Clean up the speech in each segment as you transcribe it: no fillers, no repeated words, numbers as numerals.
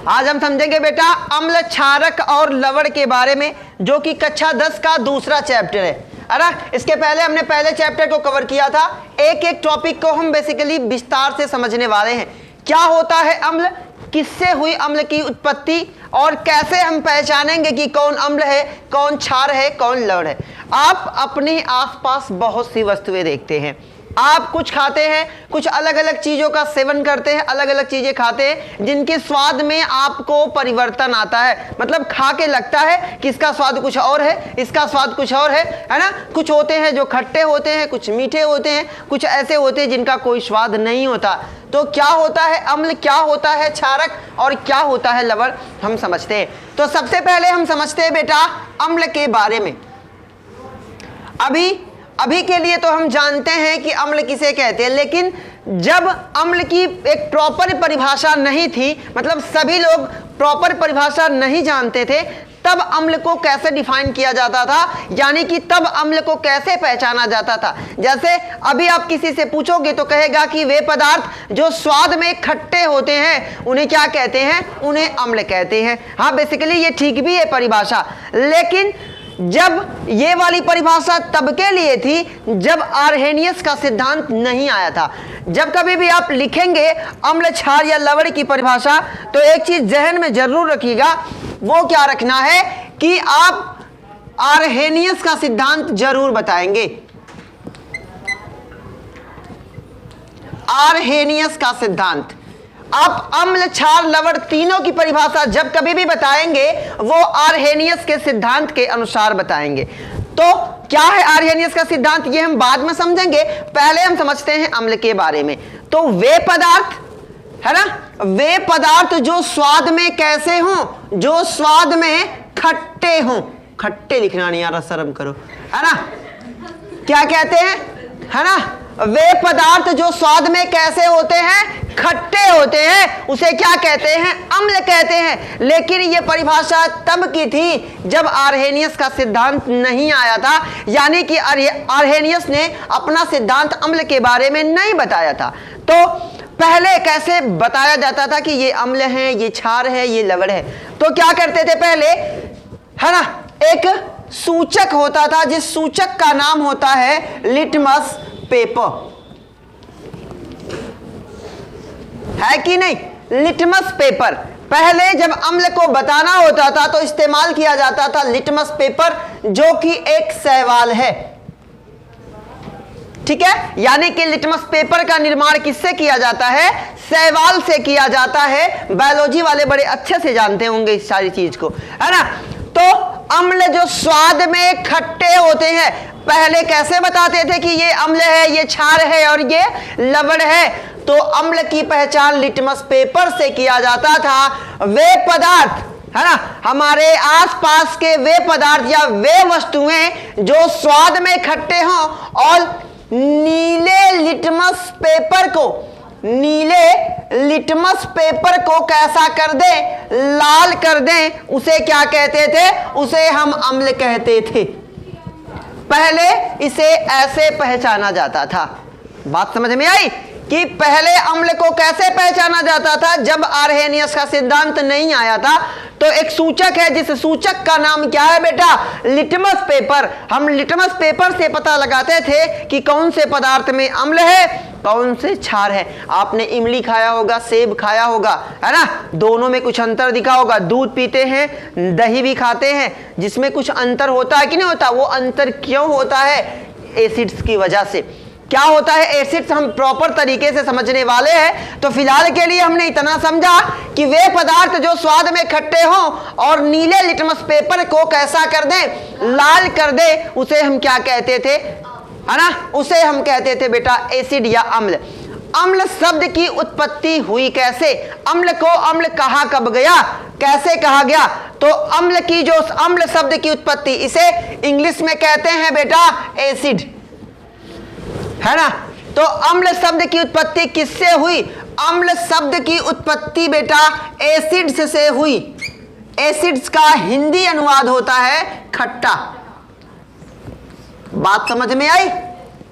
आज हम समझेंगे बेटा अम्ल, क्षारक और लवण के बारे में, जो कि कक्षा 10 का दूसरा चैप्टर है। अरे इसके पहले हमने पहले चैप्टर को कवर किया था। एक एक टॉपिक को हम बेसिकली विस्तार से समझने वाले हैं। क्या होता है अम्ल, किससे हुई अम्ल की उत्पत्ति, और कैसे हम पहचानेंगे कि कौन अम्ल है, कौन क्षार है, कौन लवण है। आप अपने आसपास बहुत सी वस्तुएं देखते हैं, आप कुछ खाते हैं, कुछ अलग अलग चीजों का सेवन करते हैं, अलग अलग चीजें खाते हैं जिनके स्वाद में आपको परिवर्तन आता है। मतलब खा के लगता है कि इसका स्वाद कुछ और है, इसका स्वाद कुछ और है ना। कुछ होते हैं जो खट्टे होते हैं, कुछ मीठे होते हैं, कुछ ऐसे होते हैं जिनका कोई स्वाद नहीं होता। तो क्या होता है अम्ल, क्या होता है क्षारक और क्या होता है लवण, हम समझते हैं। तो सबसे पहले हम समझते हैं बेटा अम्ल के बारे में। अभी के लिए तो हम जानते हैं कि अम्ल किसे कहते हैं, लेकिन जब अम्ल की एक प्रॉपर परिभाषा नहीं थी, मतलब सभी लोग प्रॉपर परिभाषा नहीं जानते थे, तब अम्ल को कैसे डिफाइन किया जाता था, यानी कि तब अम्ल को कैसे पहचाना जाता था। जैसे अभी आप किसी से पूछोगे तो कहेगा कि वे पदार्थ जो स्वाद में खट्टे होते हैं उन्हें क्या कहते हैं, उन्हें अम्ल कहते हैं। हाँ, बेसिकली ये ठीक भी है परिभाषा, लेकिन जब ये वाली परिभाषा तब के लिए थी जब आर्हेनियस का सिद्धांत नहीं आया था। जब कभी भी आप लिखेंगे अम्ल, क्षार या लवण की परिभाषा, तो एक चीज जहन में जरूर रखिएगा, वो क्या रखना है कि आप आर्हेनियस का सिद्धांत जरूर बताएंगे। आर्हेनियस का सिद्धांत। आप अम्ल, क्षार, लवण तीनों की परिभाषा जब कभी भी बताएंगे वो आर्हेनियस के सिद्धांत के अनुसार बताएंगे। तो क्या है आर्हेनियस का सिद्धांत, ये हम बाद में समझेंगे। पहले हम समझते हैं अम्ल के बारे में। तो वे पदार्थ है ना, वे पदार्थ जो स्वाद में कैसे हों, जो स्वाद में खट्टे हों। खट्टे लिखना नहीं आ रहा, शर्म करो, है ना। क्या कहते हैं, है ना, वे पदार्थ जो स्वाद में कैसे होते हैं, खट्टे होते हैं, उसे क्या कहते हैं, अम्ल कहते हैं। लेकिन यह परिभाषा तब की थी जब आर्हेनियस का सिद्धांत नहीं आया था, यानी कि आर्हेनियस ने अपना सिद्धांत अम्ल के बारे में नहीं बताया था। तो पहले कैसे बताया जाता था कि ये अम्ल है, ये क्षार है, ये लवण है। तो क्या करते थे पहले, है ना, एक सूचक होता था, जिस सूचक का नाम होता है लिटमस पेपर, है कि नहीं। लिटमस पेपर, पहले जब अम्ल को बताना होता था तो इस्तेमाल किया जाता था लिटमस पेपर, जो कि एक शैवाल है। ठीक है, यानी कि लिटमस पेपर का निर्माण किससे किया जाता है, शैवाल से किया जाता है। बायोलॉजी वाले बड़े अच्छे से जानते होंगे इस सारी चीज को, है ना। तो अम्ल जो स्वाद में खट्टे होते हैं, पहले कैसे बताते थे कि ये अम्ल है, ये क्षार है और ये लवण है। तो अम्ल की पहचान लिटमस पेपर से किया जाता था। वे पदार्थ, है ना, हमारे आसपास के वे पदार्थ या वे वस्तुएं जो स्वाद में खट्टे हों और नीले लिटमस पेपर को कैसा कर दें, लाल कर दें, उसे क्या कहते थे, उसे हम अम्ल कहते थे। पहले इसे ऐसे पहचाना जाता था। बात समझ में आई कि पहले अम्ल को कैसे पहचाना जाता था जब आर्हेनियस का सिद्धांत नहीं आया था। तो एक सूचक है, जिस सूचक का नाम क्या है बेटा, लिटमस पेपर। हम लिटमस पेपर से पता लगाते थे कि कौन से पदार्थ में अम्ल है, कौन से क्षार है। आपने इमली खाया होगा, सेब खाया होगा, है ना, दोनों में कुछ अंतर दिखा होगा। दूध पीते हैं, दही भी खाते हैं, जिसमें कुछ अंतर होता है कि नहीं होता। वो अंतर क्यों होता है, एसिड्स की वजह से। क्या होता है एसिड्स, हम प्रॉपर तरीके से समझने वाले हैं। तो फिलहाल के लिए हमने इतना समझा कि वे पदार्थ जो स्वाद में खट्टे हों और नीले लिटमस पेपर को कैसा कर दें, लाल कर दें, उसे हम क्या कहते थे, है ना, उसे हम कहते थे बेटा एसिड या अम्ल। अम्ल शब्द की उत्पत्ति हुई कैसे, अम्ल को अम्ल कहा कब गया, कैसे कहा गया। तो अम्ल की जो अम्ल शब्द की उत्पत्ति, इसे इंग्लिश में कहते हैं बेटा एसिड, है ना। तो अम्ल शब्द की उत्पत्ति किससे हुई, अम्ल शब्द की उत्पत्ति बेटा एसिड्स से हुई। एसिड्स का हिंदी अनुवाद होता है खट्टा। बात समझ में आई,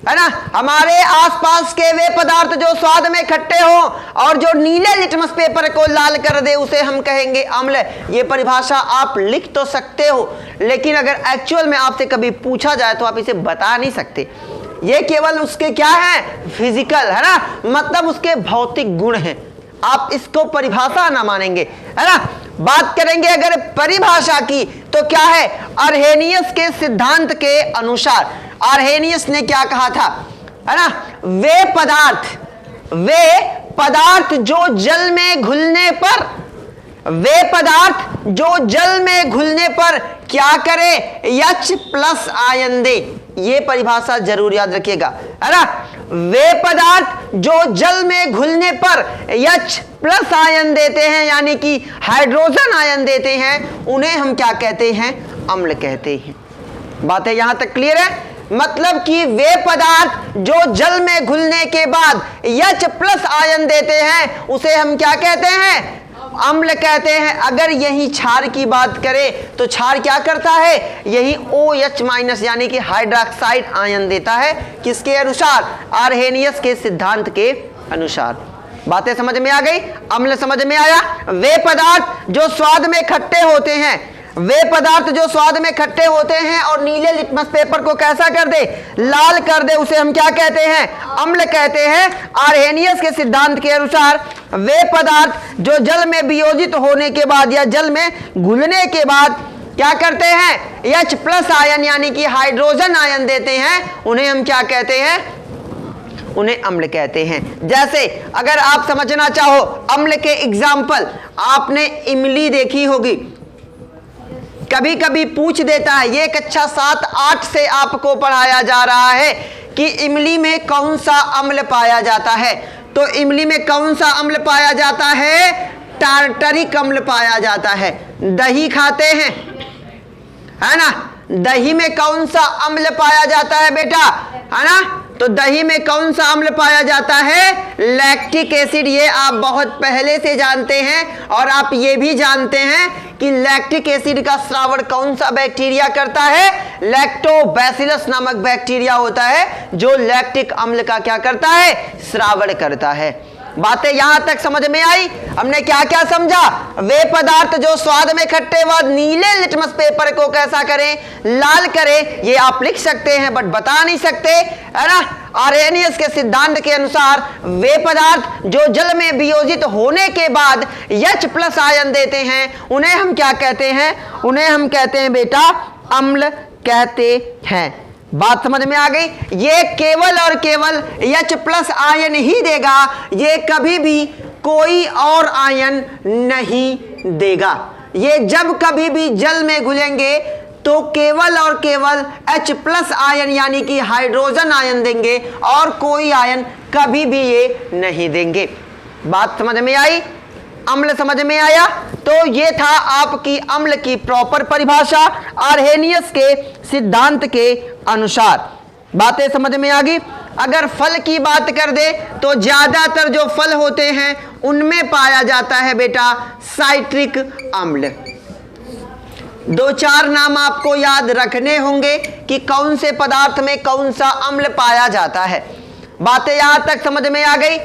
है ना। हमारे आसपास के वे पदार्थ जो स्वाद में खट्टे हो और जो नीले लिटमस पेपर को लाल कर दे उसे हम कहेंगे अम्ल। ये परिभाषा आप लिख तो सकते हो, लेकिन अगर एक्चुअल में आपसे कभी पूछा जाए तो आप इसे बता नहीं सकते। ये केवल उसके क्या है, फिजिकल, है ना, मतलब उसके भौतिक गुण हैं। आप इसको परिभाषा ना मानेंगे, है ना। बात करेंगे अगर परिभाषा की तो क्या है, अर्हेनियस के सिद्धांत के अनुसार अर्हेनियस ने क्या कहा था, है ना, वे पदार्थ जो जल में घुलने पर, वे पदार्थ जो जल में घुलने पर क्या करे, H+ आयन दे। ये परिभाषा जरूर याद रखिएगा, है ना। वे पदार्थ जो जल में घुलने पर H+ आयन देते हैं, यानी कि हाइड्रोजन आयन देते हैं, उन्हें हम क्या कहते हैं, अम्ल कहते हैं। बातें यहां तक क्लियर है। मतलब कि वे पदार्थ जो जल में घुलने के बाद H+ आयन देते हैं उसे हम क्या कहते हैं, अम्ल कहते हैं। अगर यही क्षार की बात करें तो क्षार क्या करता है, यही OH- यानी कि हाइड्रोक्साइड आयन देता है। किसके अनुसार, अर्हेनियस के सिद्धांत के अनुसार। बातें समझ में आ गई, अम्ल समझ में आया। वे पदार्थ जो स्वाद में खट्टे होते हैं, वे पदार्थ जो स्वाद में खट्टे होते हैं और नीले लिटमस पेपर को कैसा कर दे, लाल कर दे, उसे हम क्या कहते हैं, अम्ल कहते हैं। अर्हेनियस के सिद्धांत के अनुसार वे पदार्थ जो जल में वियोजित होने के बाद या जल में घुलने के बाद क्या करते हैं, H+ आयन यानी कि हाइड्रोजन आयन देते हैं, उन्हें हम क्या कहते हैं, उन्हें अम्ल कहते हैं। जैसे अगर आप समझना चाहो अम्ल के एग्जाम्पल, आपने इमली देखी होगी, कभी कभी पूछ देता है, ये कक्षा 7-8 से आपको पढ़ाया जा रहा है कि इमली में कौन सा अम्ल पाया जाता है। तो इमली में कौन सा अम्ल पाया जाता है, टार्टरिक अम्ल पाया जाता है। दही खाते हैं, है ना, दही में कौन सा अम्ल पाया जाता है बेटा, है ना, तो दही में कौन सा अम्ल पाया जाता है, लैक्टिक एसिड। ये आप बहुत पहले से जानते हैं और आप ये भी जानते हैं कि लैक्टिक एसिड का स्रावण कौन सा बैक्टीरिया करता है, लैक्टोबैसिलस नामक बैक्टीरिया होता है जो लैक्टिक अम्ल का क्या करता है, स्रावण करता है। बातें यहां तक समझ में आई। हमने क्या क्या समझा, वे पदार्थ जो स्वाद में खट्टे व नीले लिटमस पेपर को कैसा करें, लाल करें, ये आप लिख सकते हैं बट बता नहीं सकते, है ना। अर्हेनियस के सिद्धांत के अनुसार वे पदार्थ जो जल में वियोजित होने के बाद H+ आयन देते हैं, उन्हें हम क्या कहते हैं, उन्हें हम कहते हैं बेटा अम्ल कहते हैं। बात समझ में आ गई। ये केवल और केवल H+ आयन ही देगा, ये कभी भी कोई और आयन नहीं देगा। ये जब कभी भी जल में घुलेंगे तो केवल और केवल H+ आयन यानी कि हाइड्रोजन आयन देंगे और कोई आयन कभी भी ये नहीं देंगे। बात समझ में आई, अम्ल समझ में आया। तो ये था आपकी अम्ल की प्रॉपर परिभाषा अर्हेनियस के सिद्धांत के अनुसार। बातें समझ में आ गई। अगर फल की बात कर दे तो ज्यादातर जो फल होते हैं उनमें पाया जाता है बेटा साइट्रिक अम्ल। 2-4 नाम आपको याद रखने होंगे कि कौन से पदार्थ में कौन सा अम्ल पाया जाता है। बातें यहां तक समझ में आ गई,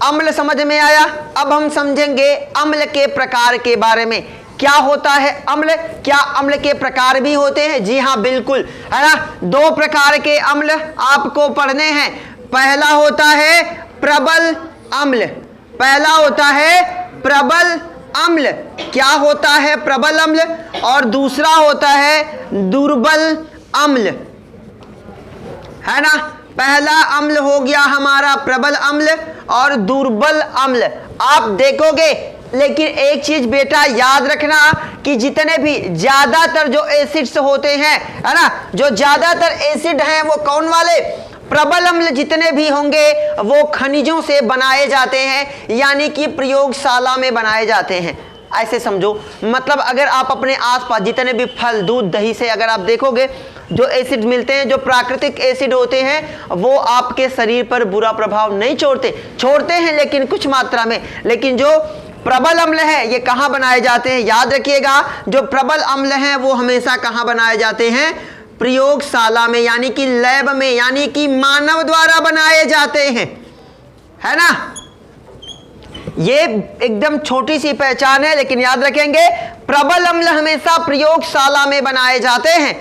अम्ल समझ में आया। अब हम समझेंगे अम्ल के प्रकार के बारे में। क्या होता है अम्ल, क्या अम्ल के प्रकार भी होते हैं? जी हाँ बिल्कुल, है ना। 2 प्रकार के अम्ल आपको पढ़ने हैं। पहला होता है प्रबल अम्ल, पहला होता है प्रबल अम्ल। क्या होता है प्रबल अम्ल? और दूसरा होता है दुर्बल अम्ल, है ना। पहला अम्ल हो गया हमारा प्रबल अम्ल और दुर्बल अम्ल। आप देखोगे, लेकिन एक चीज बेटा याद रखना कि जितने भी ज्यादातर जो एसिड्स होते हैं, है ना, जो ज्यादातर एसिड हैं वो कौन वाले, प्रबल अम्ल जितने भी होंगे वो खनिजों से बनाए जाते हैं, यानी कि प्रयोगशाला में बनाए जाते हैं। ऐसे समझो, मतलब अगर आप अपने आसपास जितने भी फल, दूध, दही से अगर आप देखोगे जो एसिड मिलते हैं, जो प्राकृतिक एसिड होते हैं, वो आपके शरीर पर बुरा प्रभाव नहीं छोड़ते हैं लेकिन कुछ मात्रा में। लेकिन जो प्रबल अम्ल है ये कहाँ बनाए जाते हैं, याद रखिएगा, जो प्रबल अम्ल हैं वो हमेशा कहाँ बनाए जाते हैं, प्रयोगशाला में यानी कि लैब में यानी कि मानव द्वारा बनाए जाते हैं, है ना। ये एकदम छोटी सी पहचान है, लेकिन याद रखेंगे प्रबल अम्ल हमेशा प्रयोगशाला में बनाए जाते हैं।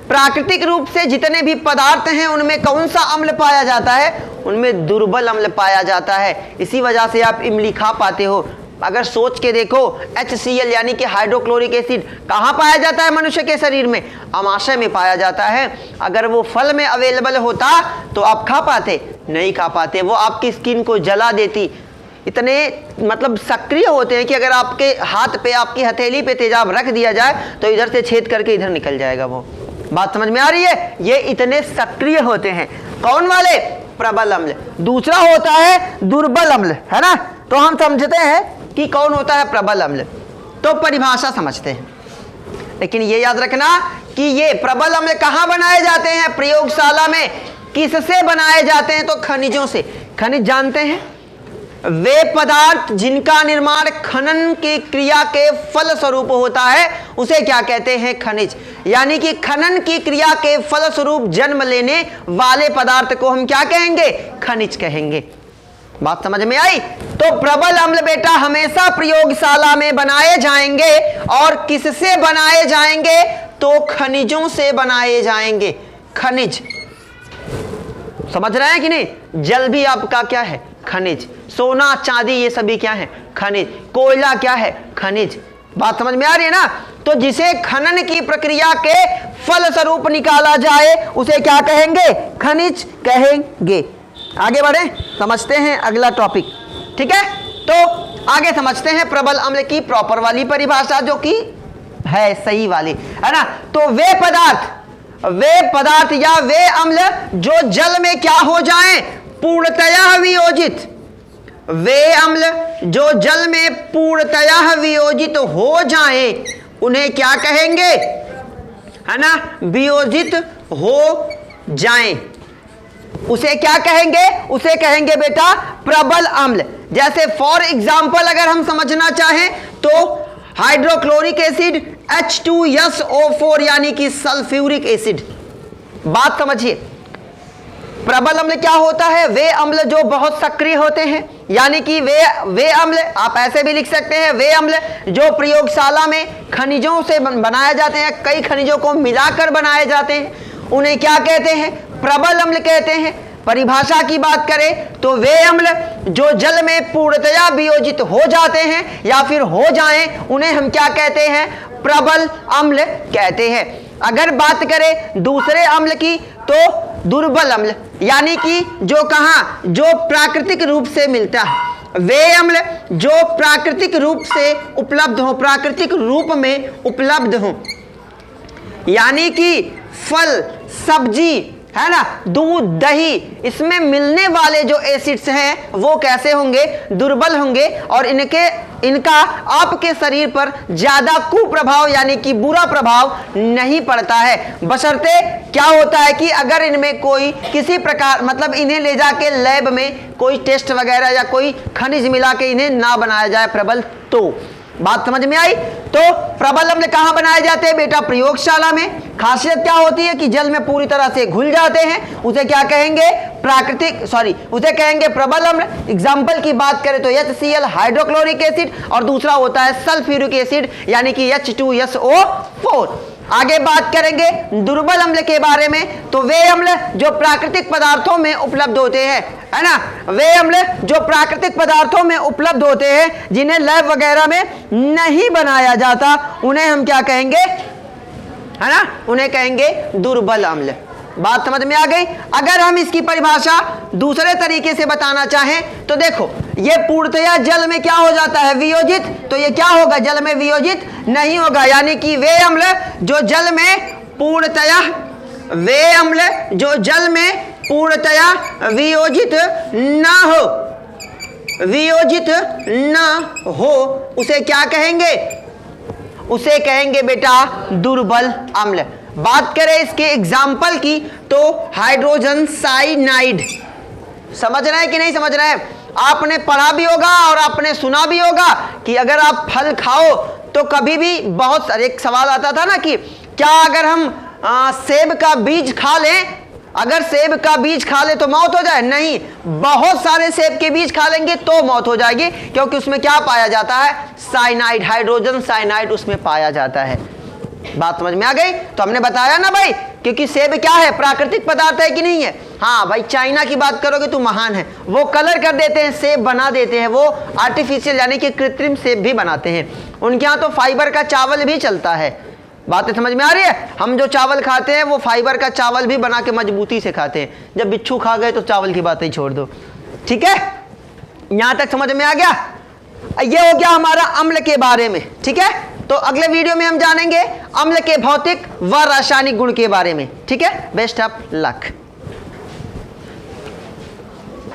प्राकृतिक रूप से जितने भी पदार्थ हैं उनमें कौन सा अम्ल पाया जाता है? उनमें दुर्बल अम्ल पाया जाता है। इसी वजह से आप इमली खा पाते हो। अगर सोच के देखो, HCl यानी कि हाइड्रोक्लोरिक एसिड कहाँ पाया जाता है मनुष्य के शरीर में? आमाशय में पाया जाता है। अगर वो फल में अवेलेबल होता तो आप खा पाते? नहीं खा पाते। वो आपकी स्किन को जला देती। इतने मतलब सक्रिय होते हैं कि अगर आपके हाथ पे, आपकी हथेली पे तेजाब रख दिया जाए तो इधर से छेद करके इधर निकल जाएगा। वो बात समझ में आ रही है? ये इतने सक्रिय होते हैं। कौन वाले? प्रबल अम्ल। दूसरा होता है दुर्बल अम्ल, है ना। तो हम समझते हैं कि कौन होता है प्रबल अम्ल, तो परिभाषा समझते हैं। लेकिन ये याद रखना कि ये प्रबल अम्ल कहाँ बनाए जाते हैं? प्रयोगशाला में। किससे बनाए जाते हैं? तो खनिजों से। खनिज जानते हैं? वे पदार्थ जिनका निर्माण खनन की क्रिया के फल स्वरूप होता है उसे क्या कहते हैं? खनिज। यानी कि खनन की क्रिया के फल स्वरूप जन्म लेने वाले पदार्थ को हम क्या कहेंगे? खनिज कहेंगे। बात समझ में आई? तो प्रबल अम्ल बेटा हमेशा प्रयोगशाला में बनाए जाएंगे। और किससे बनाए जाएंगे? तो खनिजों से बनाए जाएंगे। खनिज समझ रहे हैं कि नहीं? जल भी आपका क्या है? खनिज। सोना चांदी ये सभी क्या है? खनिज। कोयला क्या है? खनिज। बात समझ में आ रही है ना। तो जिसे खनन की प्रक्रिया के फल स्वरूप निकाला जाए उसे क्या कहेंगे? खनिज कहेंगे। आगे बढ़े, समझते हैं अगला टॉपिक। ठीक है, तो आगे समझते हैं प्रबल अम्ल की प्रॉपर वाली परिभाषा जो कि है सही वाली, है ना। तो वे पदार्थ या वे अम्ल जो जल में क्या हो जाएं? पूर्णतया वियोजित। वे अम्ल जो जल में पूर्णतया वियोजित हो जाएं उन्हें क्या कहेंगे? है ना, वियोजित हो जाएं उसे क्या कहेंगे? उसे कहेंगे बेटा प्रबल अम्ल। जैसे फॉर एग्जाम्पल अगर हम समझना चाहें तो हाइड्रोक्लोरिक एसिड H2SO4 यानी कि सल्फ्यूरिक एसिड। बात समझिए, प्रबल अम्ल क्या होता है? वे अम्ल जो बहुत सक्रिय होते हैं, यानी कि वे अम्ल आप ऐसे भी लिख सकते हैं, वे अम्ल जो प्रयोगशाला में खनिजों से बनाए जाते हैं, कई खनिजों को मिलाकर बनाए जाते हैं, उन्हें क्या कहते हैं? प्रबल अम्ल कहते हैं। परिभाषा की बात करें तो वे अम्ल जो जल में पूर्णतया वियोजित हो जाते हैं या फिर हो जाएं उन्हें हम क्या कहते हैं? प्रबल अम्ल कहते हैं। अगर बात करें दूसरे अम्ल की तो दुर्बल अम्ल, यानी कि जो कहाँ? जो प्राकृतिक रूप से मिलता है। वे अम्ल जो प्राकृतिक रूप से उपलब्ध हो, प्राकृतिक रूप में उपलब्ध हो, यानी कि फल, सब्जी, है ना, दूध, दही, इसमें मिलने वाले जो एसिड्स हैं वो कैसे होंगे? दुर्बल होंगे। और इनका आपके शरीर पर ज्यादा कुप्रभाव यानी कि बुरा प्रभाव नहीं पड़ता है, बशर्ते क्या होता है कि अगर इनमें कोई किसी प्रकार मतलब इन्हें ले जाके लैब में कोई टेस्ट वगैरह या कोई खनिज मिला के इन्हें ना बनाया जाए प्रबल। तो बात समझ में आई? तो प्रबल अम्ल कहां बनाए जाते हैं बेटा? प्रयोगशाला में। खासियत क्या होती है कि जल में पूरी तरह से घुल जाते हैं, उसे क्या कहेंगे? उसे कहेंगे प्रबल अम्ल। एग्जाम्पल की बात करें तो HCl हाइड्रोक्लोरिक एसिड और दूसरा होता है सल्फ्यूरिक एसिड यानी कि H2SO4। आगे बात करेंगे दुर्बल अम्ल के बारे में, तो वे अम्ल जो प्राकृतिक पदार्थों में उपलब्ध होते हैं, है ना, वे अम्ल जो प्राकृतिक पदार्थों में उपलब्ध होते हैं जिन्हें लैब वगैरह में नहीं बनाया जाता उन्हें हम क्या कहेंगे? है ना, उन्हें कहेंगे दुर्बल अम्ल। बात समझ में आ गई? अगर हम इसकी परिभाषा दूसरे तरीके से बताना चाहें तो देखो, ये पूर्णतया जल में क्या हो जाता है? वियोजित। तो ये क्या होगा? जल में वियोजित नहीं होगा, यानी कि वे अम्ल जो जल में पूर्णतया वियोजित न हो उसे क्या कहेंगे? उसे कहेंगे बेटा दुर्बल अम्ल। बात करें इसके एग्जाम्पल की तो हाइड्रोजन साइनाइड। समझ रहे हैं कि नहीं समझ रहे हैं? आपने पढ़ा भी होगा और आपने सुना भी होगा कि अगर आप फल खाओ तो कभी भी बहुत एक सवाल आता था ना कि क्या अगर हम सेब का बीज खा लें, अगर सेब का बीज खा ले तो मौत हो जाए? नहीं, बहुत सारे सेब के बीज खा लेंगे तो मौत हो जाएगी, क्योंकि उसमें क्या पाया जाता है? साइनाइड, हाइड्रोजन साइनाइड उसमें पाया जाता है। बात समझ में आ गई? तो हमने बताया ना भाई, क्योंकि सेब क्या है? प्राकृतिक पदार्थ है कि नहीं है? हाँ भाई, चाइना की बात करोगे तो महान है, वो कलर कर देते हैं, सेब बना देते हैं, वो आर्टिफिशियल यानी कि कृत्रिम सेब भी बनाते हैं। उनके यहाँ तो फाइबर का चावल भी चलता है। बातें समझ में आ रही है? हम जो चावल खाते हैं वो फाइबर का चावल भी बना के मजबूती से खाते हैं। जब बिच्छू खा गए तो चावल की बातें ही छोड़ दो। ठीक है, यहां तक समझ में आ गया? ये हो गया हमारा अम्ल के बारे में। ठीक है, तो अगले वीडियो में हम जानेंगे अम्ल के भौतिक व रासायनिक गुण के बारे में। ठीक है, बेस्ट ऑफ लक।